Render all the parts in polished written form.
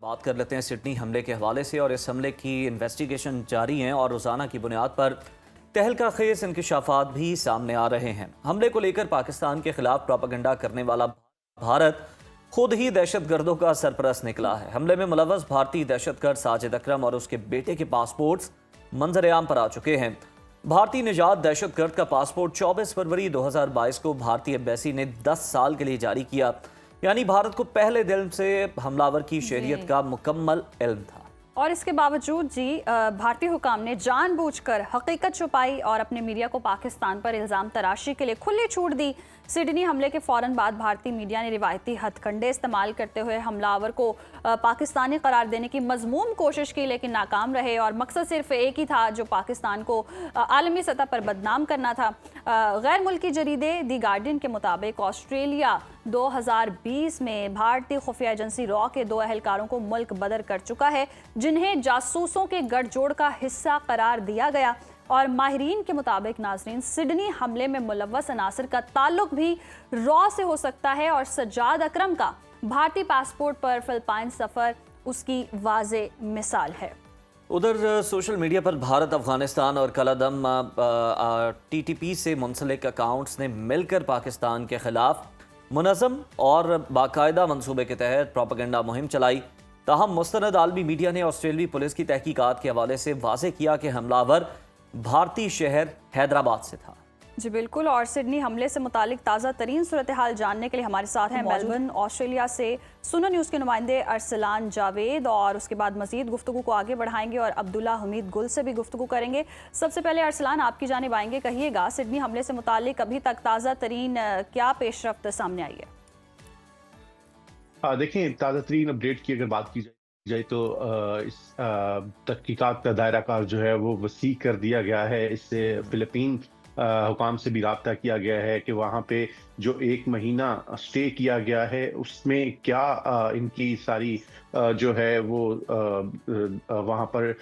बात कर लेते हैं सिडनी हमले के हवाले से। और इस हमले की इन्वेस्टिगेशन जारी है और रोज़ाना की बुनियाद पर तहलका खेज इंकशाफात भी सामने आ रहे हैं। हमले को लेकर पाकिस्तान के खिलाफ प्रोपेगेंडा करने वाला भारत खुद ही दहशतगर्दों का सरपरस्त निकला है। हमले में मुलव्वस भारतीय दहशतगर्द साजिद अकरम और उसके बेटे के पासपोर्ट्स मंजर-ए-आम पर आ चुके हैं। भारतीय निजात दहशतगर्द का पासपोर्ट 24 फरवरी 2022 को भारतीय एम्बेसी ने 10 साल के लिए जारी किया। यानी भारत को पहले दिन से हमलावर की शहरियत का मुकम्मल इल्म था। और इसके बावजूद भारतीय हुकाम ने जानबूझकर हकीकत छुपाई और अपने मीडिया को पाकिस्तान पर इल्ज़ाम तराशी के लिए खुली छूट दी। सिडनी हमले के फ़ौरन बाद भारतीय मीडिया ने रिवायती हथकंडे इस्तेमाल करते हुए हमलावर को पाकिस्तानी करार देने की मज़मूम कोशिश की, लेकिन नाकाम रहे। और मकसद सिर्फ एक ही था, जो पाकिस्तान को आलमी सतह पर बदनाम करना था। गैर मुल्की जरीदे दी गार्डियन के मुताबिक ऑस्ट्रेलिया 2020 में भारतीय खुफिया एजेंसी रॉ के 2 अहलकारों को मुल्क बदर कर चुका है, जिन्हें जासूसों के गठजोड़ का हिस्सा करार दिया गया। और माहिरीन के मुताबिक नाजरीन, सिडनी हमले में मुलव्वस अनासर का ताल्लुक भी रॉ से हो सकता है और सज्जाद अकरम का भारतीय पासपोर्ट पर फिलिपाइन सफ़र उसकी वाज़े मिसाल है। उधर सोशल मीडिया पर भारत, अफगानिस्तान और कलादम TTP से मुंसलिक अकाउंट्स ने मिलकर पाकिस्तान के खिलाफ मुनज़्ज़म और बाकायदा मंसूबे के तहत प्रोपेगेंडा मुहिम चलाई। ताहम मुस्तनद आलमी मीडिया ने ऑस्ट्रेलियाई पुलिस की तहकीकात के हवाले से वाज़ेह किया कि हमलावर भारतीय शहर हैदराबाद से था। जी बिल्कुल। और सिडनी हमले से मुतालिक ताज़ा तरीन सूरत हाल जानने के लिए हमारे साथ हैं मेलबर्न ऑस्ट्रेलिया से सुनो न्यूज़ के नुमाइंदे अरसलान जावेद, और उसके बाद मज़ीद गुफ्तगू को आगे बढ़ाएंगे और अब्दुल्ला हमीद गुल से भी गुफ्तगू करेंगे। सबसे पहले अरसलान, आपकी जानिब आएंगे। कहिएगा, सिडनी हमले से मुतालिक अभी तक ताज़ा तरीन क्या पेशरफ्त सामने आई है? देखिए, ताज़ा तरीन अपडेट की अगर बात की जाए तो इस तहकीकात का दायरा कार जो है वो वसी कर दिया गया है। इससे फिलिपीन हुकाम से भी रब्ता किया गया है कि वहाँ पे जो 1 महीना स्टे किया गया है उसमें क्या इनकी सारी जो है वो वहाँ पर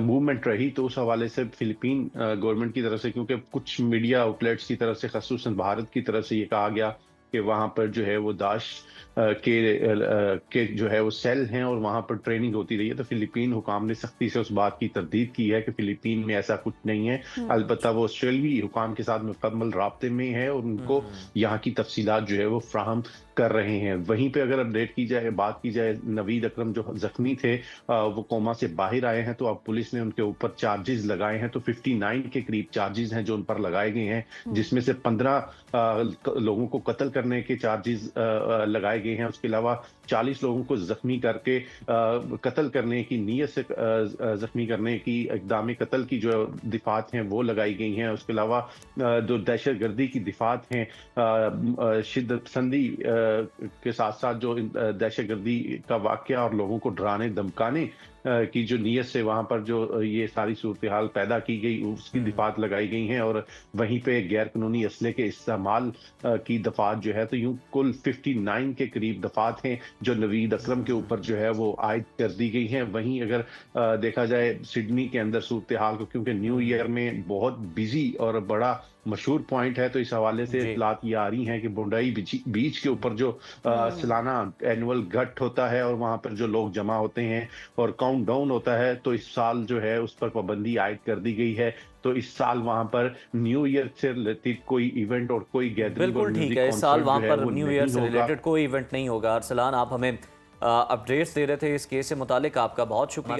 मूवमेंट रही। तो उस हवाले से फिलिपीन गवर्नमेंट की तरफ से, क्योंकि कुछ मीडिया आउटलेट्स की तरफ से, खसूसन भारत की तरफ से ये कहा गया कि वहाँ पर जो है वो दाश के जो है वो सेल हैं और वहाँ पर ट्रेनिंग होती रही है। तो फिलिपीन हुकाम ने सख्ती से उस बात की तरदीद की है कि फिलिपीन में ऐसा कुछ नहीं है। अलबत्ता वो ऑस्ट्रेलियाई हुकाम के साथ मुकम्मल राब्ते में है और उनको यहाँ की तफसीलात जो है वो फ्राहम कर रहे हैं। वहीं पे अगर अपडेट की जाए, बात की जाए, नवीद अकरम जो जख्मी थे वो कोमा से बाहर आए हैं, तो अब पुलिस ने उनके ऊपर चार्जेस लगाए हैं। तो 59 के करीब चार्जेस हैं जो उन पर लगाए गए हैं, जिसमें से 15 लोगों को कत्ल करने के चार्जेस लगाए गए हैं। उसके अलावा 40 लोगों को जख्मी करके कत्ल करने की नीयत से जख्मी करने की, इक़दाम कत्ल की जो दिफात हैं वो लगाई गई हैं। उसके अलावा जो दहशतगर्दी की दिफात हैं, शिद्दत पसंदी के साथ साथ जो दहशतगर्दी का वाक़या और लोगों को डराने धमकाने की जो नीयत से वहाँ पर जो ये सारी सूरत हाल पैदा की गई, उसकी दिफात लगाई गई हैं। और वहीं पे गैर कानूनी असले के इस्तेमाल की दफात जो है, तो यूँ कुल 59 के करीब दफात हैं जो नवीद अकरम के ऊपर जो है वो आयद कर दी गई हैं। वहीं अगर देखा जाए सिडनी के अंदर सूरत हाल को, क्योंकि न्यू ईयर में बहुत बिजी और बड़ा मशहूर पॉइंट है, तो इस हवाले से इत्तलात ये आ रही हैं कि बुंडाई बीच के ऊपर जो सालाना एनुअल गट होता है और वहाँ पर जो लोग जमा होते हैं और काउंट डाउन होता है, तो इस साल जो है उस पर पाबंदी आयद कर दी गई है। तो इस साल वहाँ पर न्यू ईयर से रिलेटेड कोई इवेंट और कोई गैदरिंग, बिल्कुल ठीक है, इस साल वहाँ पर न्यू ईयर से रिलेटेड कोई इवेंट नहीं होगा। अरसलान, आप हमें अपडेट्स दे रहे थे इस केस से मुतालिक, आपका बहुत शुक्रिया।